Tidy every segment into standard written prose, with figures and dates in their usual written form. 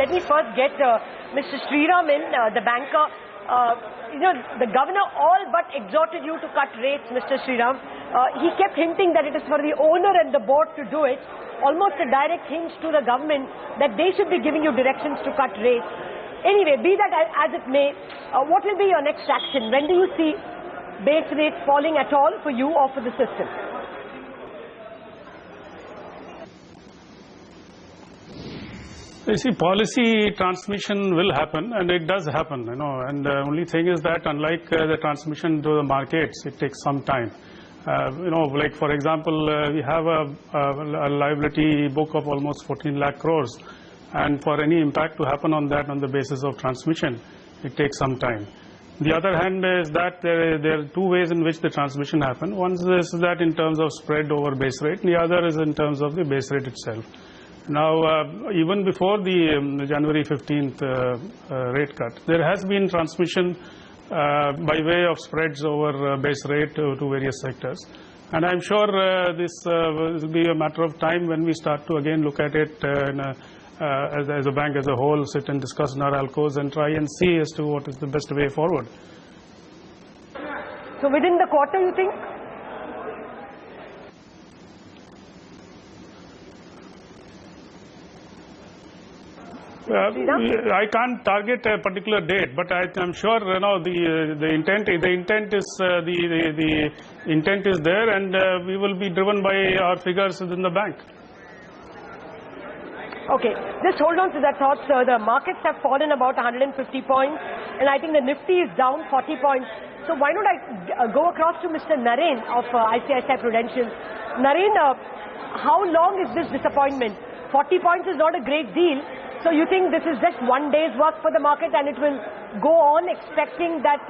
let me first get Mr. Sriram in, the banker. The governor all but exhorted you to cut rates, Mr. Sriram. He kept hinting that it is for the owner and the board to do it. Almost a direct hint to the government that they should be giving you directions to cut rates. Anyway, be that as it may, what will be your next action? When do you see base rates falling at all for you or for the system? You see, policy transmission will happen, and it does happen, and the only thing is that unlike the transmission to the markets, it takes some time. Like for example, we have a liability book of almost 14 lakh crores, and for any impact to happen on that on the basis of transmission, it takes some time. The other hand is that there are two ways in which the transmission happens. One is that in terms of spread over base rate, and the other is in terms of the base rate itself. Now, even before the January 15th rate cut, there has been transmission by way of spreads over base rate to various sectors. And I'm sure this will be a matter of time when we start to again look at it as a bank as a whole, sit and discuss in our alcos and try and see as to what is the best way forward. So within the quarter, you think? I can't target a particular date, but I'm sure the intent is there, and we will be driven by our figures within the bank. Okay, just hold on to that thought, sir. The markets have fallen about 150 points, and I think the Nifty is down 40 points. So why not I go across to Mr. Naren of ICICI Prudential. Naren, how long is this disappointment? 40 points is not a great deal. So you think this is just one day's work for the market and it will go on expecting that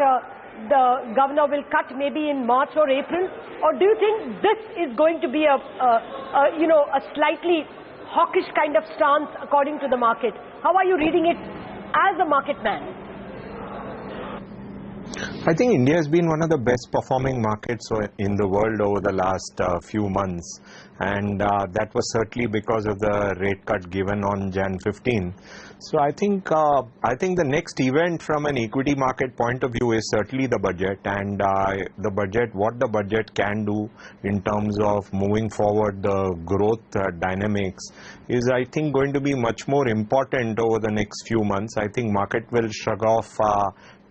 the governor will cut maybe in March or April? Or do you think this is going to be a slightly hawkish kind of stance according to the market? How are you reading it as a market man? I think India has been one of the best performing markets in the world over the last few months, and that was certainly because of the rate cut given on Jan 15. So I think the next event from an equity market point of view is certainly the budget, and what the budget can do in terms of moving forward the growth dynamics is, I think, going to be much more important over the next few months. I think market will shrug off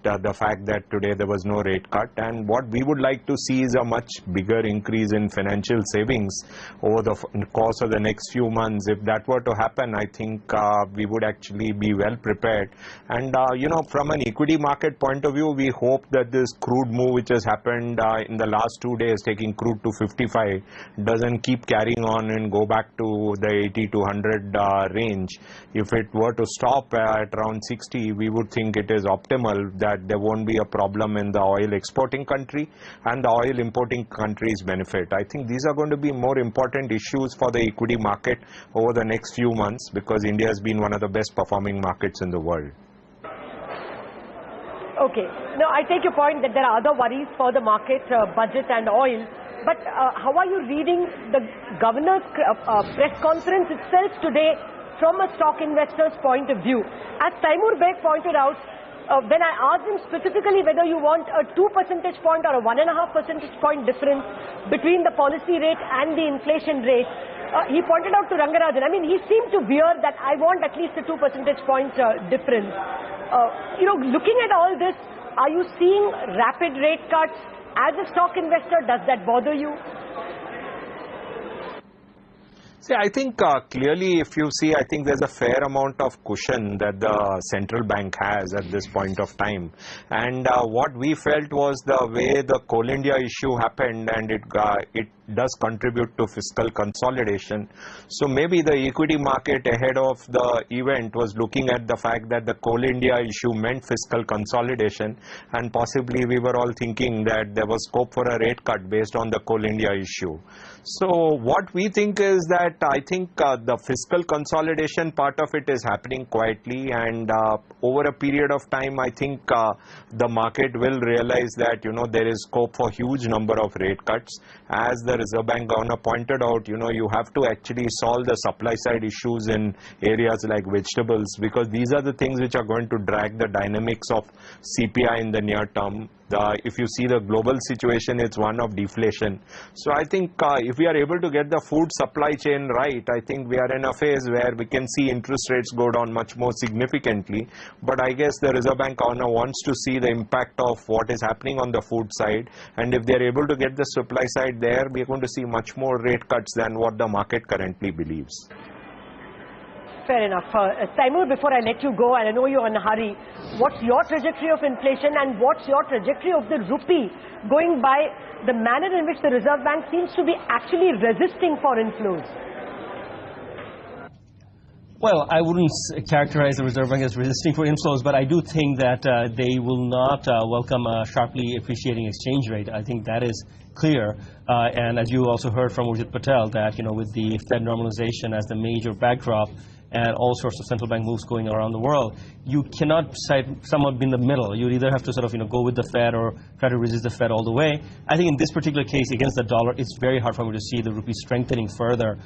the fact that today there was no rate cut, and what we would like to see is a much bigger increase in financial savings over the course of the next few months. If that were to happen, I think we would actually be well prepared. And from an equity market point of view, we hope that this crude move which has happened in the last 2 days, taking crude to 55, doesn't keep carrying on and go back to the 80 to 100 range. If it were to stop at around 60, we would think it is optimal that there won't be a problem in the oil exporting country and the oil importing countries benefit. I think these are going to be more important issues for the equity market over the next few months, because India has been one of the best performing markets in the world. Okay. Now, I take your point that there are other worries for the market, budget and oil. But how are you reading the governor's press conference itself today from a stock investor's point of view? As Taimur Beg pointed out, when I asked him specifically whether you want a 2 percentage point or a 1.5 percentage point difference between the policy rate and the inflation rate, he pointed out to Rangarajan. I mean, he seemed to veer that I want at least a 2 percentage point difference. Looking at all this, are you seeing rapid rate cuts? As a stock investor, does that bother you? See, I think clearly, if you see, I think there's a fair amount of cushion that the central bank has at this point of time. And what we felt was the way the Coal India issue happened, and it does contribute to fiscal consolidation. So maybe the equity market ahead of the event was looking at the fact that the Coal India issue meant fiscal consolidation, and possibly we were all thinking that there was scope for a rate cut based on the Coal India issue. So what we think is that I think the fiscal consolidation part of it is happening quietly, and over a period of time, I think the market will realize that there is scope for huge number of rate cuts as the the Reserve Bank governor pointed out, you have to actually solve the supply side issues in areas like vegetables, because these are the things which are going to drag the dynamics of CPI in the near term. If you see the global situation, it's one of deflation. So I think if we are able to get the food supply chain right, I think we are in a phase where we can see interest rates go down much more significantly. But I guess the Reserve Bank governor wants to see the impact of what is happening on the food side. And if they are able to get the supply side there, we are going to see much more rate cuts than what the market currently believes. Fair enough. Taimur, before I let you go, and I know you're in a hurry, what's your trajectory of inflation and what's your trajectory of the rupee going by the manner in which the Reserve Bank seems to be actually resisting foreign flows? Well, I wouldn't characterize the Reserve Bank as resisting for inflows, but I do think that they will not welcome a sharply appreciating exchange rate. I think that is clear. And as you also heard from Urjit Patel, that with the Fed normalization as the major backdrop, and all sorts of central bank moves going around the world, you cannot somewhat be in the middle. You either have to sort of go with the Fed or try to resist the Fed all the way. I think in this particular case against the dollar, it's very hard for me to see the rupee strengthening further.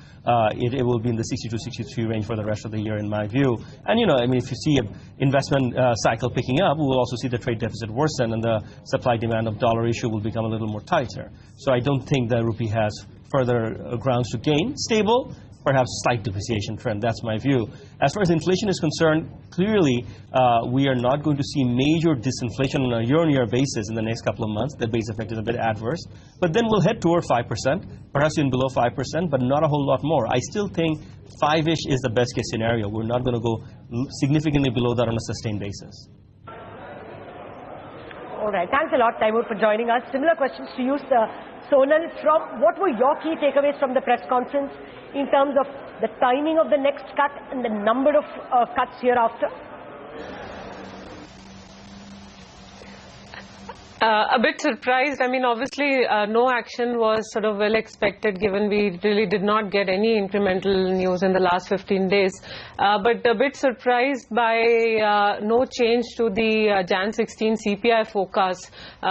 It will be in the 62-63 range for the rest of the year in my view. And if you see an investment cycle picking up, we will also see the trade deficit worsen and the supply-demand of dollar issue will become a little more tighter. So I don't think the rupee has further grounds to gain. Stable, perhaps slight depreciation trend. That's my view. As far as inflation is concerned, clearly we are not going to see major disinflation on a year-on-year basis in the next couple of months. The base effect is a bit adverse. But then we'll head toward 5%, perhaps even below 5%, but not a whole lot more. I still think 5-ish is the best case scenario. We're not going to go significantly below that on a sustained basis. All right. Thanks a lot, Taimur, for joining us. Similar questions to you, Sonal. What were your key takeaways from the press conference in terms of the timing of the next cut and the number of cuts hereafter? A bit surprised. I mean, obviously, no action was sort of well expected, given we really did not get any incremental news in the last 15 days. But a bit surprised by no change to the Jan 16 CPI forecast,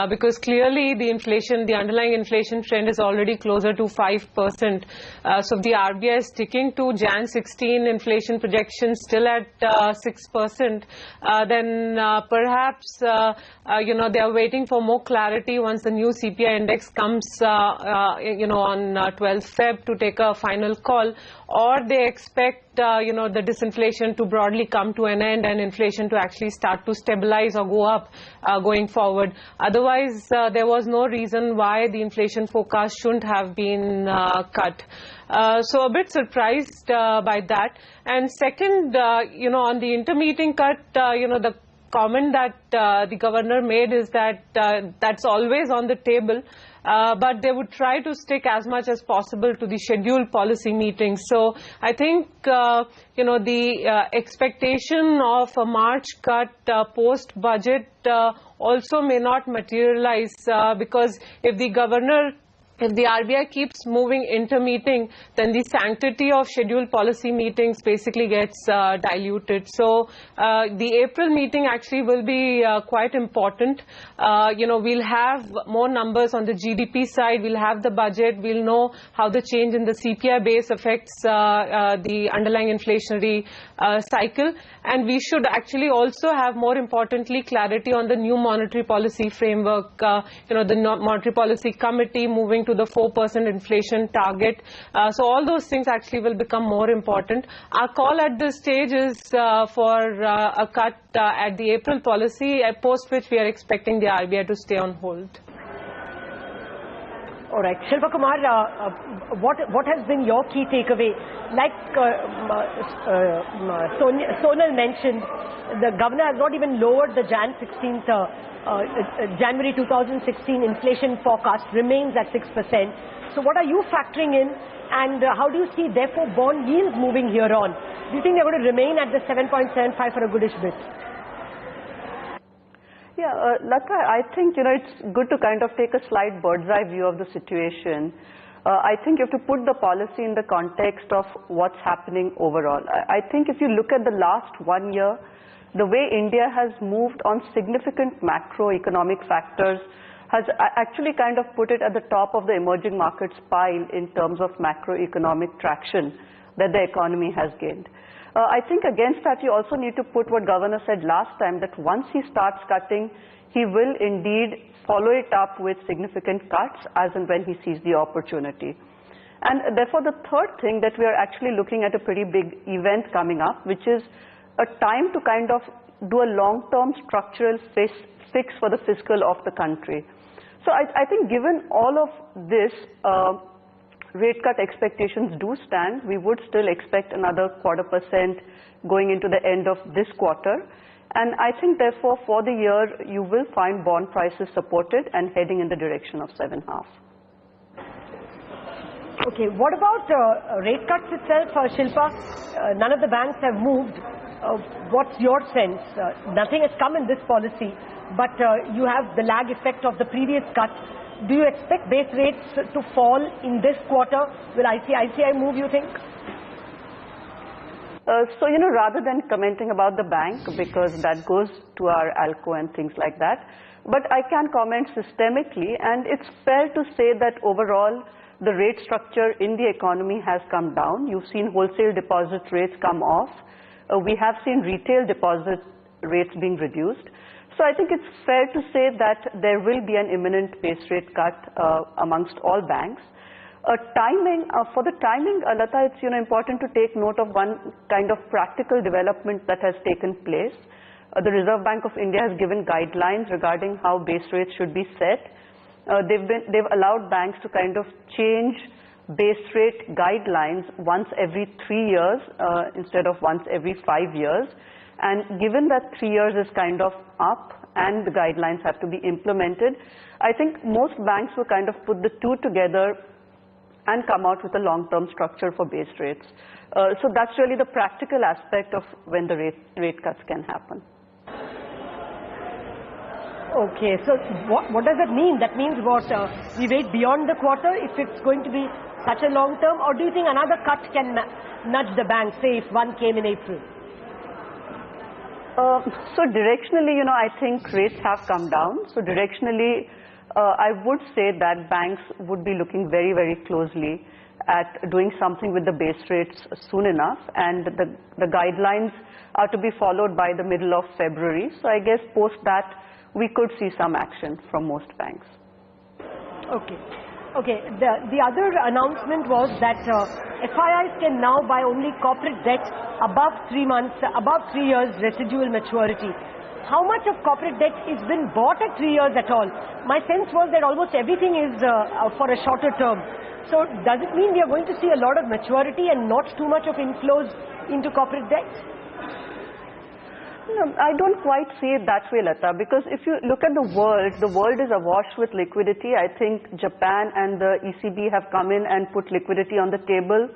because clearly the underlying inflation trend is already closer to 5%. So if the RBI is sticking to Jan 16 inflation projections still at 6%, then perhaps they are waiting for more clarity once the new CPI index comes on 12th Feb to take a final call, or they expect the disinflation to broadly come to an end and inflation to actually start to stabilize or go up going forward. Otherwise, there was no reason why the inflation forecast shouldn't have been cut. So a bit surprised by that. And second, on the intermeeting cut, the comment that the governor made is that that's always on the table, but they would try to stick as much as possible to the scheduled policy meetings. So I think the expectation of a March cut post-budget also may not materialize, because if the RBI keeps moving intermeeting, then the sanctity of scheduled policy meetings basically gets diluted. So the April meeting actually will be quite important. We'll have more numbers on the GDP side. We'll have the budget. We'll know how the change in the CPI base affects the underlying inflationary cycle. And we should actually also have, more importantly, clarity on the new monetary policy framework. The Monetary Policy Committee moving to the 4% inflation target. So all those things actually will become more important. Our call at this stage is for a cut at the April policy, post which we are expecting the RBI to stay on hold. All right. Shilpa Kumar, what has been your key takeaway? Like Sonal mentioned, the governor has not even lowered the January 2016 inflation forecast, remains at 6%. So what are you factoring in, and how do you see therefore bond yields moving here on? Do you think they're going to remain at the 7.75 for a goodish bit? Yeah, Lata, I think it's good to kind of take a slight bird's eye view of the situation. I think you have to put the policy in the context of what's happening overall. I think if you look at the last 1 year, the way India has moved on significant macroeconomic factors has actually kind of put it at the top of the emerging markets pile in terms of macroeconomic traction that the economy has gained. I think against that you also need to put what Governor said last time, that once he starts cutting, he will indeed follow it up with significant cuts as and when he sees the opportunity. And therefore the third thing, that we are actually looking at a pretty big event coming up, which is a time to kind of do a long-term structural fix for the fiscal of the country. So I think given all of this, rate cut expectations do stand. We would still expect another 0.25% going into the end of this quarter. And I think therefore for the year you will find bond prices supported and heading in the direction of 7.5. Okay, what about rate cuts itself, Shilpa? None of the banks have moved. What's your sense? Nothing has come in this policy, but you have the lag effect of the previous cut. Do you expect base rates to fall in this quarter? Will ICICI move, you think? So, rather than commenting about the bank, because that goes to our ALCO and things like that, but I can comment systemically, and it's fair to say that overall the rate structure in the economy has come down. You've seen wholesale deposit rates come off. We have seen retail deposit rates being reduced. So I think it's fair to say that there will be an imminent base rate cut amongst all banks. For the timing, Lata, it's important to take note of one kind of practical development that has taken place. The Reserve Bank of India has given guidelines regarding how base rates should be set. They've allowed banks to kind of change base rate guidelines once every 3 years instead of once every 5 years. And given that 3 years is kind of up and the guidelines have to be implemented, I think most banks will kind of put the two together and come out with a long-term structure for base rates. So that's really the practical aspect of when the rate cuts can happen. Okay, so what does that mean? That means what? We wait beyond the quarter if it's going to be such a long term, or do you think another cut can nudge the bank, say if one came in April? So directionally, I think rates have come down. So directionally, I would say that banks would be looking very, very closely at doing something with the base rates soon enough, and the guidelines are to be followed by the middle of February. So I guess post that, we could see some action from most banks. Okay. Okay. The other announcement was that FIIs can now buy only corporate debt above 3 months, above 3 years residual maturity. How much of corporate debt is been bought at 3 years at all? My sense was that almost everything is for a shorter term. So does it mean we are going to see a lot of maturity and not too much of inflows into corporate debt? No, I don't quite see it that way, Lata, because if you look at the world is awash with liquidity. I think Japan and the ECB have come in and put liquidity on the table,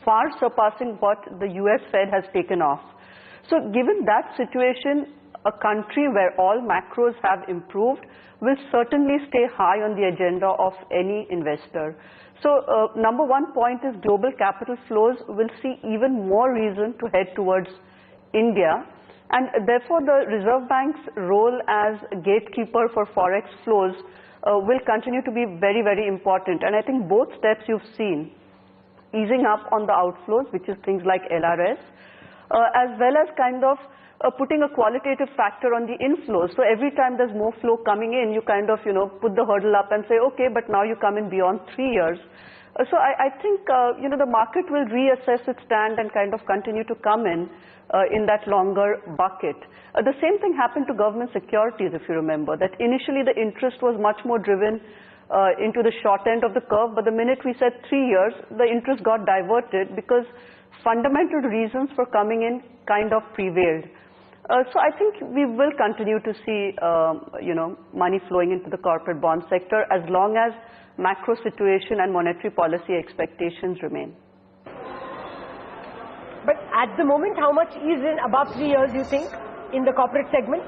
far surpassing what the US Fed has taken off. So given that situation, a country where all macros have improved will certainly stay high on the agenda of any investor. So number one point is global capital flows will see even more reason to head towards India. And therefore, the Reserve Bank's role as gatekeeper for forex flows will continue to be very, very important. And I think both steps you've seen, easing up on the outflows, which is things like LRS, as well as kind of putting a qualitative factor on the inflows. So every time there's more flow coming in, you kind of, put the hurdle up and say, okay, but now you come in beyond 3 years. So I think, the market will reassess its stand and kind of continue to come in that longer bucket. The same thing happened to government securities, if you remember, that initially the interest was much more driven into the short end of the curve, but the minute we said 3 years, the interest got diverted because fundamental reasons for coming in kind of prevailed. So I think we will continue to see, money flowing into the corporate bond sector as long as macro situation and monetary policy expectations remain. But at the moment, how much is in above 3 years, you think, in the corporate segment?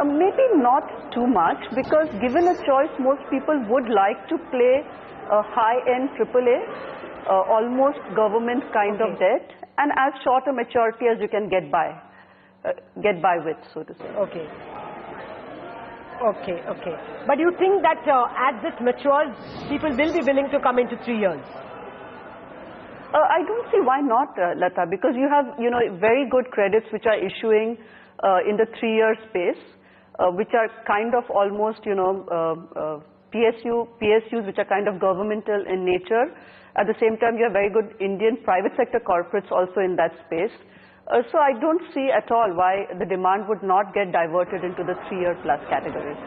Maybe not too much, because given a choice, most people would like to play a high-end AAA, almost government kind of debt, and as short a maturity as you can get by with, so to say. Okay. Okay, okay. But you think that as this matures, people will be willing to come into 3 years? I don't see why not, Lata, because you have, very good credits which are issuing in the 3-year space, which are kind of almost, PSUs which are kind of governmental in nature. At the same time, you have very good Indian private sector corporates also in that space. So I don't see at all why the demand would not get diverted into the 3-year plus categories.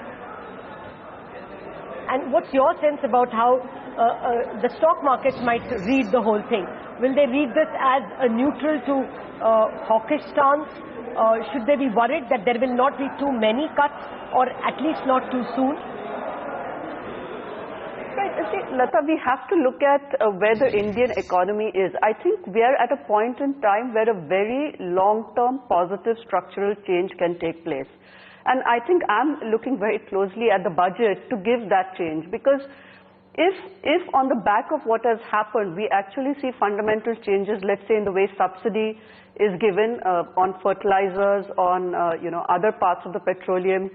And what's your sense about how the stock markets might read the whole thing? Will they read this as a neutral to hawkish stance? Should they be worried that there will not be too many cuts, or at least not too soon? Right. See, Lata, we have to look at where the Indian economy is. I think we are at a point in time where a very long-term positive structural change can take place. And I think I'm looking very closely at the budget to give that change, because if on the back of what has happened, we actually see fundamental changes, let's say in the way subsidy is given on fertilizers, on other parts of the petroleum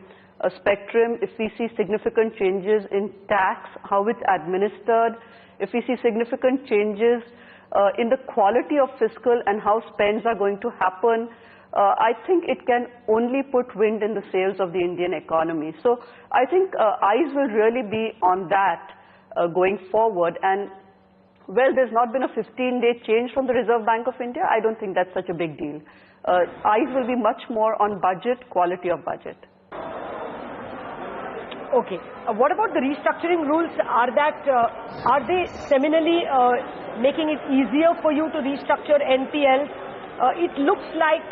spectrum, if we see significant changes in tax, how it's administered, if we see significant changes in the quality of fiscal and how spends are going to happen, I think it can only put wind in the sails of the Indian economy. So I think eyes will really be on that going forward. And well, there's not been a 15-day change from the Reserve Bank of India. I don't think that's such a big deal. Eyes will be much more on budget, quality of budget. Okay. What about the restructuring rules? Are they seminally making it easier for you to restructure NPLs? It looks like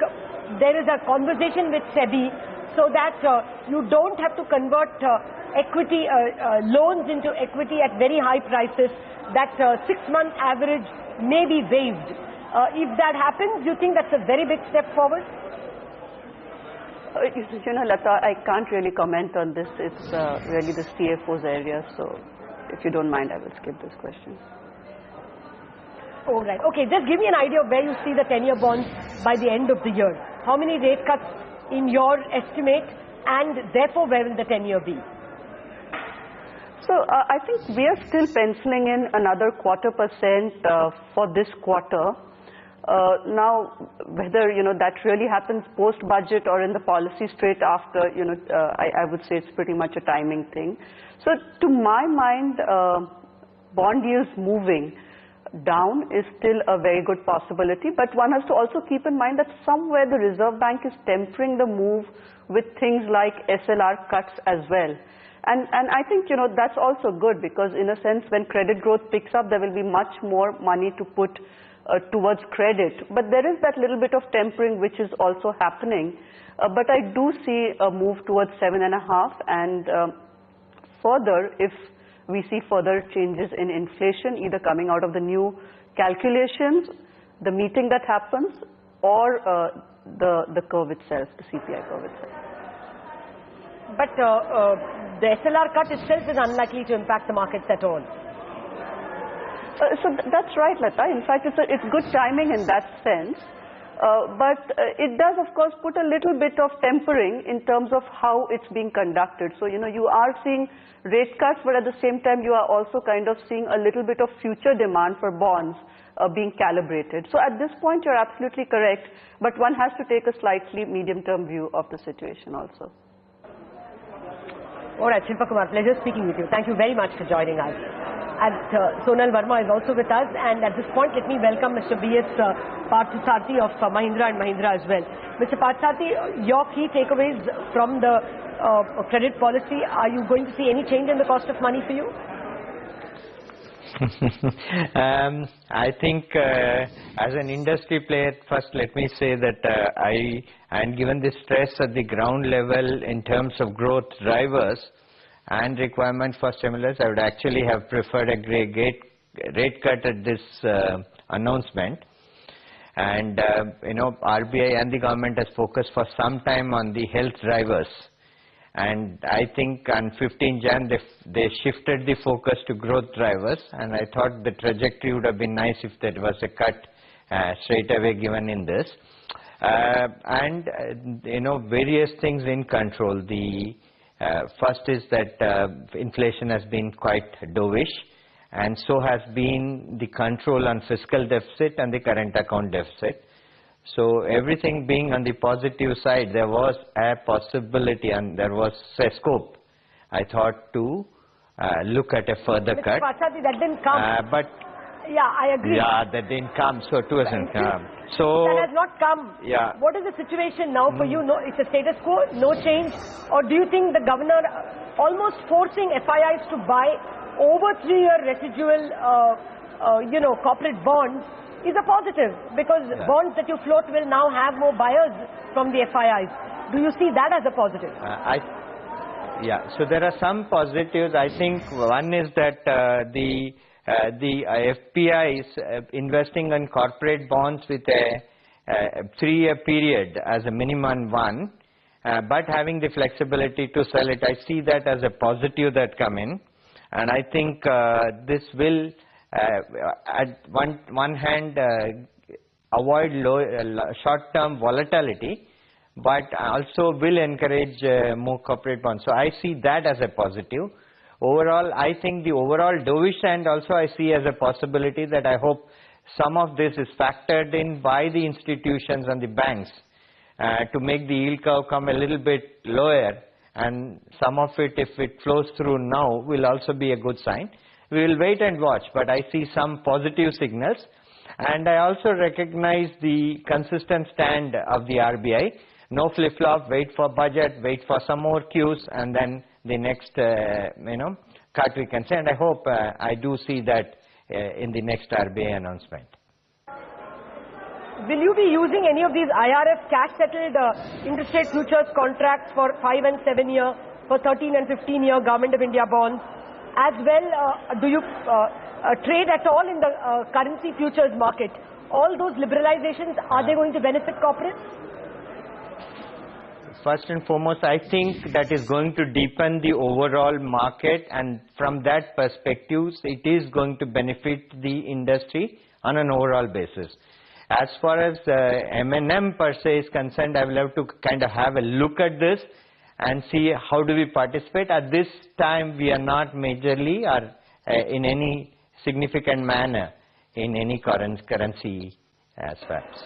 there is a conversation with SEBI so that you don't have to convert equity loans into equity at very high prices. That 6-month average may be waived. If that happens, do you think that's a very big step forward? Lata, I can't really comment on this. It's really the CFO's area. So if you don't mind, I will skip this question. All right. Okay, just give me an idea of where you see the 10-year bonds by the end of the year. How many rate cuts in your estimate, and therefore where will the 10-year be? So I think we are still penciling in another 0.25% for this quarter. Now, whether that really happens post-budget or in the policy straight after, I would say it's pretty much a timing thing. So to my mind, bond yields moving down is still a very good possibility, but one has to also keep in mind that somewhere the Reserve Bank is tempering the move with things like SLR cuts as well. And I think, that's also good, because in a sense, when credit growth picks up, there will be much more money to put towards credit. But there is that little bit of tempering which is also happening. But I do see a move towards 7.5, and further, if we see further changes in inflation, either coming out of the new calculations, the meeting that happens, or the curve itself, the CPI curve itself. But the SLR cut itself is unlikely to impact the markets at all. So that's right, Lata. In fact, it's good timing in that sense. But it does, of course, put a little bit of tempering in terms of how it's being conducted. So, you are seeing rate cuts, but at the same time, you are also kind of seeing a little bit of future demand for bonds being calibrated. So at this point, you're absolutely correct, but one has to take a slightly medium-term view of the situation also. All right, Shilpa Kumar, pleasure speaking with you. Thank you very much for joining us. And Sonal Varma is also with us, and at this point, let me welcome Mr. B.S. Parthasarathy of Mahindra & Mahindra as well. Mr. Parthasarathy, your key takeaways from the credit policy, are you going to see any change in the cost of money for you? I think as an industry player, first let me say that and given the stress at the ground level in terms of growth drivers and requirement for stimulus, I would actually have preferred a rate cut at this announcement. And RBI and the government has focused for some time on the health drivers. And I think on 15 Jan, they shifted the focus to growth drivers, and I thought the trajectory would have been nice if there was a cut straight away given in this. And various things in control, the First is that inflation has been quite dovish, and so has been the control on fiscal deficit and the current account deficit. So everything being on the positive side, there was a possibility and there was a scope, I thought, to look at a further Mr. cut. Parthasarathy, that didn't come. But yeah, I agree. yeah, that didn't come, so it wasn't come. So that has not come. Yeah. What is the situation now for you? No, it's a status quo, no change, or do you think the governor almost forcing FIIs to buy over 3-year residual, corporate bonds is a positive, because bonds that you float will now have more buyers from the FIIs. Do you see that as a positive? So there are some positives. I think one is that the FPI is investing in corporate bonds with a 3-year period as a minimum one, but having the flexibility to sell it. I see that as a positive that come in, and I think this will at one hand avoid short-term volatility, but also will encourage more corporate bonds. So I see that as a positive. Overall, I think the overall dovish end also I see as a possibility that I hope some of this is factored in by the institutions and the banks to make the yield curve come a little bit lower, and some of it, if it flows through now, will also be a good sign. We will wait and watch, but I see some positive signals, and I also recognize the consistent stand of the RBI. No flip-flop, wait for budget, wait for some more cues, and then the next cut we can say, and I hope I do see that in the next RBI announcement. Will you be using any of these IRF cash-settled interest rate futures contracts for 5 and 7 year, for 13 and 15 year Government of India bonds? As well, do you trade at all in the currency futures market? All those liberalizations, are they going to benefit corporates? First and foremost, I think that is going to deepen the overall market, and from that perspective, it is going to benefit the industry on an overall basis. As far as M&M per se is concerned, I will have to kind of have a look at this and see how do we participate. At this time, we are not majorly or in any significant manner in any currency aspects.